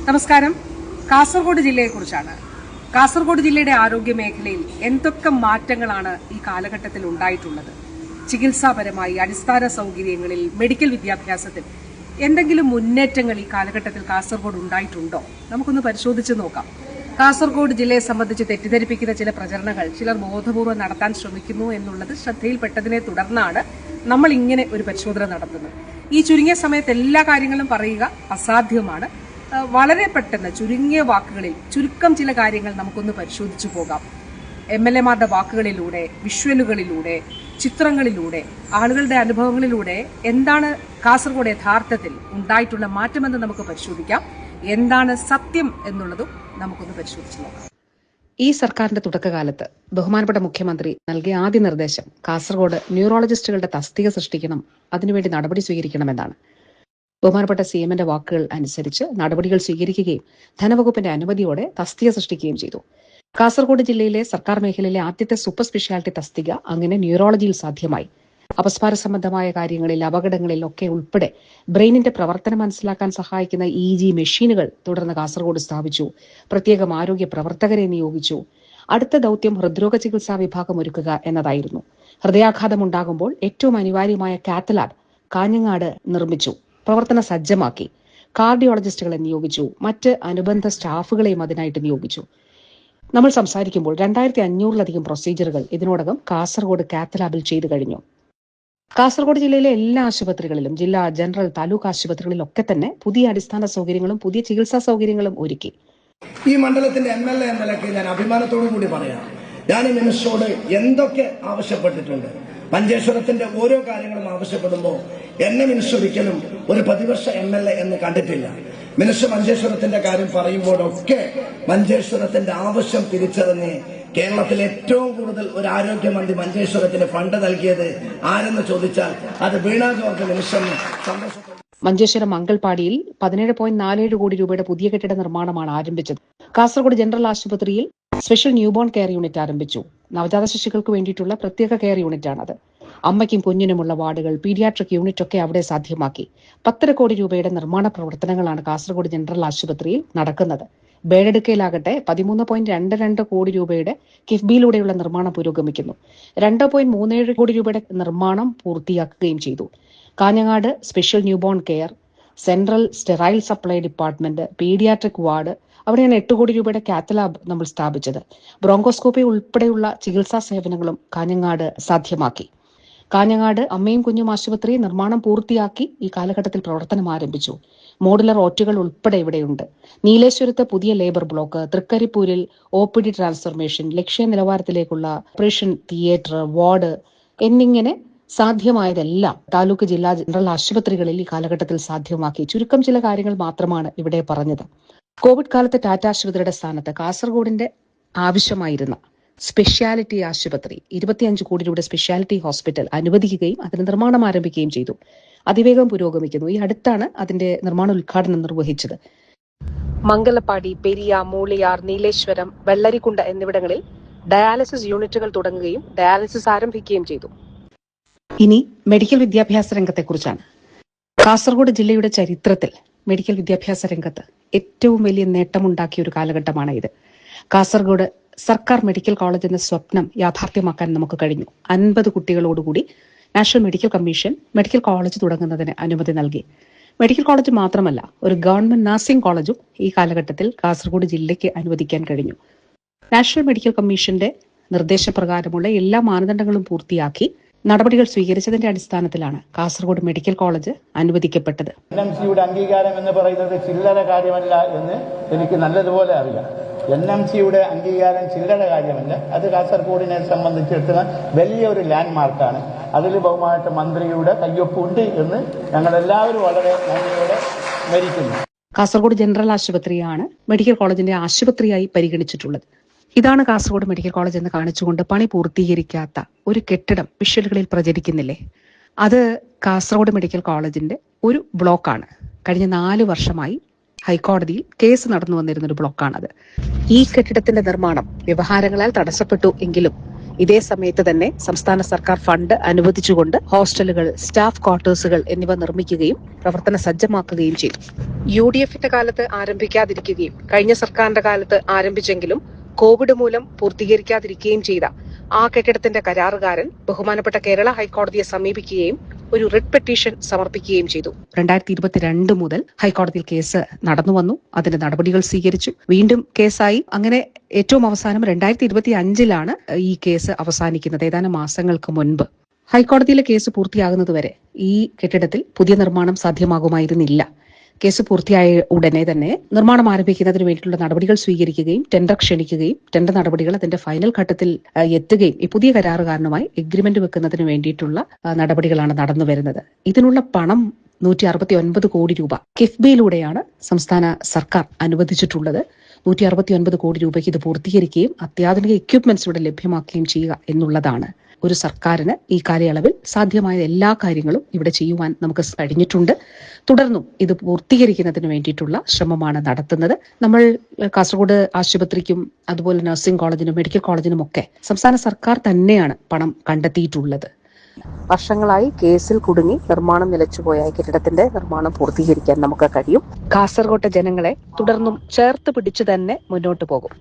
നമസ്കാരം. കാസർഗോഡ് ജില്ലയെക്കുറിച്ചാണ്. കാസർഗോഡ് ജില്ലയുടെ ആരോഗ്യ മേഖലയിൽ എന്തൊക്കെ മാറ്റങ്ങളാണ് ഈ കാലഘട്ടത്തിൽ ഉണ്ടായിട്ടുള്ളത്? ചികിത്സാപരമായി, അടിസ്ഥാന സൗകര്യങ്ങളിൽ, മെഡിക്കൽ വിദ്യാഭ്യാസത്തിൽ എന്തെങ്കിലും മുന്നേറ്റങ്ങൾ ഈ കാലഘട്ടത്തിൽ കാസർഗോഡ് ഉണ്ടായിട്ടുണ്ടോ? നമുക്കൊന്ന് പരിശോധിച്ച് നോക്കാം. കാസർഗോഡ് ജില്ലയെ സംബന്ധിച്ച് തെറ്റിദ്ധരിപ്പിക്കുന്ന ചില പ്രചരണങ്ങൾ ചിലർ ബോധപൂർവ്വം നടത്താൻ ശ്രമിക്കുന്നു എന്നുള്ളത് ശ്രദ്ധയിൽപ്പെട്ടതിനെ തുടർന്നാണ് നമ്മൾ ഇങ്ങനെ ഒരു പരിശോധന നടത്തുന്നത്. ഈ ചുരുങ്ങിയ സമയത്ത് എല്ലാ കാര്യങ്ങളും പറയുക അസാധ്യമാണ്. വളരെ പെട്ടെന്ന് ചുരുങ്ങിയ വാക്കുകളിൽ ചുരുക്കം ചില കാര്യങ്ങൾ നമുക്കൊന്ന് പരിശോധിച്ചു പോകാം. MLA-മാരുടെ വാക്കുകളിലൂടെ, വിഷ്വലുകളിലൂടെ, ചിത്രങ്ങളിലൂടെ, ആളുകളുടെ അനുഭവങ്ങളിലൂടെ എന്താണ് കാസർഗോഡ് യഥാർത്ഥത്തിൽ ഉണ്ടായിട്ടുള്ള മാറ്റമെന്ന് നമുക്ക് പരിശോധിക്കാം. എന്താണ് സത്യം എന്നുള്ളതും നമുക്കൊന്ന് പരിശോധിച്ചു നോക്കാം. ഈ സർക്കാരിന്റെ തുടക്കകാലത്ത് ബഹുമാനപ്പെട്ട മുഖ്യമന്ത്രി നൽകിയ ആദ്യ നിർദ്ദേശം കാസർഗോഡ് ന്യൂറോളജിസ്റ്റുകളുടെ തസ്തിക സൃഷ്ടിക്കണം, അതിനുവേണ്ടി നടപടി സ്വീകരിക്കണമെന്നാണ്. ബഹുമാനപ്പെട്ട CM-ന്റെ വാക്കുകൾ അനുസരിച്ച് നടപടികൾ സ്വീകരിക്കുകയും ധനവകുപ്പിന്റെ അനുമതിയോടെ തസ്തിക സൃഷ്ടിക്കുകയും ചെയ്തു. കാസർഗോഡ് ജില്ലയിലെ സർക്കാർ മേഖലയിലെ ആദ്യത്തെ സൂപ്പർ സ്പെഷ്യാലിറ്റി തസ്തിക അങ്ങനെ ന്യൂറോളജിയിൽ സാധ്യമായി. അപസ്മാര സംബന്ധമായ കാര്യങ്ങളിൽ, അപകടങ്ങളിൽ ഒക്കെ ഉൾപ്പെടെ ബ്രെയിനിന്റെ പ്രവർത്തനം മനസ്സിലാക്കാൻ സഹായിക്കുന്ന EG മെഷീനുകൾ തുടർന്ന് കാസർഗോഡ് സ്ഥാപിച്ചു. പ്രത്യേകം ആരോഗ്യ പ്രവർത്തകരെ നിയോഗിച്ചു. അടുത്ത ദൌത്യം ഹൃദ്രോഗ ചികിത്സാ വിഭാഗം ഒരുക്കുക എന്നതായിരുന്നു. ഹൃദയാഘാതം ഉണ്ടാകുമ്പോൾ ഏറ്റവും അനിവാര്യമായ കാത്ത് ലാബ് കാഞ്ഞങ്ങാട് നിർമ്മിച്ചു, പ്രവർത്തന സജ്ജമാക്കി. കാർഡിയോളജിസ്റ്റുകളെ നിയോഗിച്ചു. മറ്റ് അനുബന്ധ സ്റ്റാഫുകളെയും അതിനായിട്ട് നിയോഗിച്ചു. നമ്മൾ സംസാരിക്കുമ്പോൾ 2500-ലധികം പ്രൊസീജിയറുകൾ ഇതിനോടകം കാസർഗോഡ് കാത്ത് ലാബിൽ ചെയ്തു കഴിഞ്ഞു. കാസർഗോഡ് ജില്ലയിലെ എല്ലാ ആശുപത്രികളിലും, ജില്ലാ, ജനറൽ, താലൂക്ക് ആശുപത്രികളിലൊക്കെ തന്നെ പുതിയ അടിസ്ഥാന സൗകര്യങ്ങളും പുതിയ ചികിത്സാ സൗകര്യങ്ങളും ഒരുക്കി. ഈ മണ്ഡലത്തിന്റെ MLA എന്ന നിലയ്ക്ക് ഞാൻ അഭിമാനത്തോടു കൂടി പറയാം, ഞാൻ ഈ മിനിസ്റ്ററോട് എന്തൊക്കെ ആവശ്യപ്പെട്ടിട്ടുണ്ട്. മഞ്ചേശ്വരത്തിന്റെ ഓരോ കാര്യങ്ങളും ആവശ്യപ്പെടുമ്പോൾ എന്നെ മിനിസ്റ്റർ ഒരിക്കലും ഒരു പ്രതിപക്ഷ MLA എന്ന് കണ്ടിട്ടില്ല. മിനിസ്റ്റർ മഞ്ചേശ്വരത്തിന്റെ കാര്യം പറയുമ്പോഴൊക്കെ മഞ്ചേശ്വരത്തിന്റെ ആവശ്യം തിരിച്ചറിഞ്ഞ് കേരളത്തിൽ ഏറ്റവും കൂടുതൽ ഒരു ആരോഗ്യമന്ത്രി മഞ്ചേശ്വരത്തിന് ഫണ്ട് നൽകിയത് ആരെന്ന് ചോദിച്ചാൽ അത് വീണ ജോർജ് മിനിസ്റ്ററിന് സന്തോഷത്തോടെ. മഞ്ചേശ്വരം മംഗൾപാടിയിൽ 17.47 കോടി രൂപയുടെ പുതിയ കെട്ടിട നിർമ്മാണമാണ് ആരംഭിച്ചത്. കാസർഗോഡ് ജനറൽ ആശുപത്രിയിൽ സ്പെഷ്യൽ ന്യൂബോൺ കെയർ യൂണിറ്റ് ആരംഭിച്ചു. നവജാത ശിശുക്കൾക്ക് വേണ്ടിയിട്ടുള്ള പ്രത്യേക കെയർ യൂണിറ്റാണത്. അമ്മയ്ക്കും കുഞ്ഞിനുമുള്ള വാർഡുകൾ, പീഡിയാട്രിക് യൂണിറ്റ് ഒക്കെ അവിടെ സാധ്യമാക്കി. 10 കോടി രൂപയുടെ നിർമ്മാണ പ്രവർത്തനങ്ങളാണ് കാസർഗോഡ് ജനറൽ ആശുപത്രിയിൽ നടക്കുന്നത്. ബേഡെടുക്കയിലാകട്ടെ 13.22 കോടി രൂപയുടെ കിഫ്ബിയിലൂടെയുള്ള നിർമ്മാണം പുരോഗമിക്കുന്നു. 2.37 കോടി രൂപയുടെ നിർമ്മാണം പൂർത്തിയാക്കുകയും ചെയ്തു. Kanhangad special newborn care, central sterile supply department, paediatric ward, അവിടെയാണ് 8 കോടി രൂപയുടെ കാത്ത് ലാബ് നമ്മൾ സ്ഥാപിച്ചത്. ബ്രോങ്കോസ്കോപ്പി ഉൾപ്പെടെയുള്ള ചികിത്സാ സേവനങ്ങളും കാഞ്ഞങ്ങാട് സാധ്യമാക്കി. കാഞ്ഞങ്ങാട് അമ്മയും കുഞ്ഞും ആശുപത്രി നിർമ്മാണം പൂർത്തിയാക്കി ഈ കാലഘട്ടത്തിൽ പ്രവർത്തനം ആരംഭിച്ചു. മോഡുലർ ഓറ്റുകൾ ഉൾപ്പെടെ ഇവിടെയുണ്ട്. നീലേശ്വരത്ത് പുതിയ ലേബർ ബ്ലോക്ക്, തൃക്കരിപ്പൂരിൽ OPD ട്രാൻസ്ഫർമേഷൻ, ലക്ഷ്യ നിലവാരത്തിലേക്കുള്ള ഓപ്പറേഷൻ തിയേറ്റർ, വാർഡ് എന്നിങ്ങനെ സാധ്യമായതെല്ലാം താലൂക്ക്, ജില്ലാ, ജനറൽ ആശുപത്രികളിൽ ഈ കാലഘട്ടത്തിൽ സാധ്യമാക്കി. ചുരുക്കം ചില കാര്യങ്ങൾ മാത്രമാണ് ഇവിടെ പറഞ്ഞത്. കോവിഡ് കാലത്ത് ടാറ്റ ആശുപത്രിയുടെ സ്ഥാനത്ത് കാസർഗോഡിന്റെ ആവശ്യമായിരുന്ന സ്പെഷ്യാലിറ്റി ആശുപത്രി, 25 കോടി രൂപയുടെ സ്പെഷ്യാലിറ്റി ഹോസ്പിറ്റൽ അനുവദിക്കുകയും അതിന് നിർമ്മാണം ആരംഭിക്കുകയും ചെയ്തു. അതിവേഗം പുരോഗമിക്കുന്നു. ഈ അടുത്താണ് അതിന്റെ നിർമ്മാണ ഉദ്ഘാടനം നിർവഹിച്ചത്. മംഗലപ്പാടി, പെരിയ, മൂളിയാർ, നീലേശ്വരം, വെള്ളരിക്കുണ്ട എന്നിവിടങ്ങളിൽ ഡയാലിസിസ് യൂണിറ്റുകൾ തുടങ്ങുകയും ഡയാലിസിസ് ആരംഭിക്കുകയും ചെയ്തു. ഇനി മെഡിക്കൽ വിദ്യാഭ്യാസ രംഗത്തെക്കുറിച്ചാണ്. കാസർഗോഡ് ജില്ലയുടെ ചരിത്രത്തിൽ മെഡിക്കൽ വിദ്യാഭ്യാസ രംഗത്ത് ഏറ്റവും വലിയ നേട്ടമുണ്ടാക്കിയ ഒരു കാലഘട്ടമാണ് ഇത്. കാസർഗോഡ് സർക്കാർ മെഡിക്കൽ കോളേജ് എന്ന സ്വപ്നം യാഥാർത്ഥ്യമാക്കാൻ നമുക്ക് കഴിഞ്ഞു. 50 കുട്ടികളോടുകൂടി national medical commission medical college തുടങ്ങുന്നതിന് അനുമതി നൽകി. മെഡിക്കൽ കോളേജ് മാത്രമല്ല, ഒരു ഗവൺമെന്റ് നഴ്സിംഗ് കോളേജും ഈ കാലഘട്ടത്തിൽ കാസർഗോഡ് ജില്ലയ്ക്ക് അനുവദിക്കാൻ കഴിഞ്ഞു. നാഷണൽ മെഡിക്കൽ കമ്മീഷന്റെ നിർദ്ദേശപ്രകാരമുള്ള എല്ലാ മാനദണ്ഡങ്ങളും പൂർത്തിയാക്കി നടപടികൾ സ്വീകരിച്ചതിന്റെ അടിസ്ഥാനത്തിലാണ് കാസർഗോഡ് മെഡിക്കൽ കോളേജ് അനുവദിക്കപ്പെട്ടത്. NMC-യുടെ അംഗീകാരം എന്ന് പറയുന്നത് ചില്ലറ കാര്യമല്ല എന്ന് എനിക്ക് നല്ലതുപോലെ അറിയാം. NMC-യുടെ അംഗീകാരം ചില്ലറ കാര്യമല്ല. അത് കാസർഗോഡിനെ സംബന്ധിച്ചിടത്തോളം വലിയൊരു ലാൻഡ് മാർക്കാണ്. അതിൽ ബഹുമാനപ്പെട്ട മന്ത്രിയുടെ കയ്യൊപ്പുണ്ട് എന്ന് ഞങ്ങളെല്ലാവരും വളരെ നന്ദിയോടെ സ്മരിക്കുന്നു. കാസർഗോഡ് ജനറൽ ആശുപത്രിയാണ് മെഡിക്കൽ കോളേജിന്റെ ആശുപത്രിയായി പരിഗണിച്ചിട്ടുള്ളത്. ഇതാണ് കാസർഗോഡ് മെഡിക്കൽ കോളേജ് എന്ന് കാണിച്ചുകൊണ്ട് പണി പൂർത്തീകരിക്കാത്ത ഒരു കെട്ടിടം വിഷ്വലുകളിൽ പ്രചരിക്കുന്നില്ലേ? അത് കാസർഗോഡ് മെഡിക്കൽ കോളേജിന്റെ ഒരു ബ്ലോക്കാണ്. കഴിഞ്ഞ 4 വർഷമായി ഹൈക്കോടതിയിൽ കേസ് നടന്നു വന്നിരുന്ന ഒരു ബ്ലോക്കാണത്. ഈ കെട്ടിടത്തിന്റെ നിർമ്മാണം വ്യവഹാരങ്ങളാൽ തടസ്സപ്പെട്ടു എങ്കിലും ഇതേ സമയത്ത് തന്നെ സംസ്ഥാന സർക്കാർ ഫണ്ട് അനുവദിച്ചുകൊണ്ട് ഹോസ്റ്റലുകൾ, സ്റ്റാഫ് ക്വാർട്ടേഴ്സുകൾ എന്നിവ നിർമ്മിക്കുകയും പ്രവർത്തന സജ്ജമാക്കുകയും ചെയ്തു. UDFന്റെ കാലത്ത് ആരംഭിക്കാതിരിക്കുകയും കഴിഞ്ഞ സർക്കാരിന്റെ കാലത്ത് ആരംഭിച്ചെങ്കിലും കോവിഡ് മൂലം പൂർത്തീകരിക്കാതിരിക്കുകയും ചെയ്ത ആ കെട്ടിടത്തിന്റെ കരാറുകാരൻ ബഹുമാനപ്പെട്ട കേരള ഹൈക്കോടതിയെ സമീപിക്കുകയും ഒരു റിട്ട് പെറ്റീഷൻ സമർപ്പിക്കുകയും ചെയ്തു. 2022 മുതൽ ഹൈക്കോടതിയിൽ കേസ് നടന്നു വന്നു. അതിന്റെ നടപടികൾ സ്വീകരിച്ചു. വീണ്ടും കേസായി. അങ്ങനെ ഏറ്റവും അവസാനം 2025 ഈ കേസ് അവസാനിക്കുന്നത്. ഏതാനും മാസങ്ങൾക്ക് മുൻപ് ഹൈക്കോടതിയിലെ കേസ് പൂർത്തിയാകുന്നതുവരെ ഈ കെട്ടിടത്തിൽ പുതിയ നിർമ്മാണം സാധ്യമാകുമായിരുന്നില്ല. കേസ് പൂർത്തിയായ ഉടനെ തന്നെ നിർമ്മാണം ആരംഭിക്കുന്നതിന് വേണ്ടിയിട്ടുള്ള നടപടികൾ സ്വീകരിക്കുകയും ടെൻഡർ ക്ഷണിക്കുകയും ടെൻഡർ നടപടികൾ അതിന്റെ ഫൈനൽ ഘട്ടത്തിൽ എത്തുകയും ഈ പുതിയ കരാറുകാരനുമായി എഗ്രിമെന്റ് വെക്കുന്നതിന് വേണ്ടിയിട്ടുള്ള നടപടികളാണ് നടന്നു വരുന്നത്. ഇതിനുള്ള പണം 169 കോടി രൂപ കിഫ്ബിയിലൂടെയാണ് സംസ്ഥാന സർക്കാർ അനുവദിച്ചിട്ടുള്ളത്. 169 കോടി രൂപയ്ക്ക് ഇത് പൂർത്തീകരിക്കുകയും അത്യാധുനിക എക്യുപ്മെന്റ്സ് ഇവിടെ ലഭ്യമാക്കുകയും ചെയ്യുക എന്നുള്ളതാണ്. ഒരു സർക്കാരിന് ഈ കാലയളവിൽ സാധ്യമായ എല്ലാ കാര്യങ്ങളും ഇവിടെ ചെയ്യുവാൻ നമുക്ക് കഴിഞ്ഞിട്ടുണ്ട്. തുടർന്നും ഇത് പൂർത്തീകരിക്കുന്നതിന് വേണ്ടിയിട്ടുള്ള ശ്രമമാണ് നടത്തുന്നത്. നമ്മൾ കാസർഗോഡ് ആശുപത്രിക്കും അതുപോലെ നഴ്സിംഗ് കോളേജിനും മെഡിക്കൽ കോളേജിനും ഒക്കെ സംസ്ഥാന സർക്കാർ തന്നെയാണ് പണം കണ്ടെത്തിയിട്ടുള്ളത്. വർഷങ്ങളായി കേസിൽ കുടുങ്ങി നിർമ്മാണം നിലച്ചുപോയ കെട്ടിടത്തിന്റെ നിർമ്മാണം പൂർത്തീകരിക്കാൻ നമുക്ക് കഴിയും. കാസർഗോട്ടെ ജനങ്ങളെ തുടർന്നും ചേർത്ത് പിടിച്ചു തന്നെ മുന്നോട്ട് പോകും.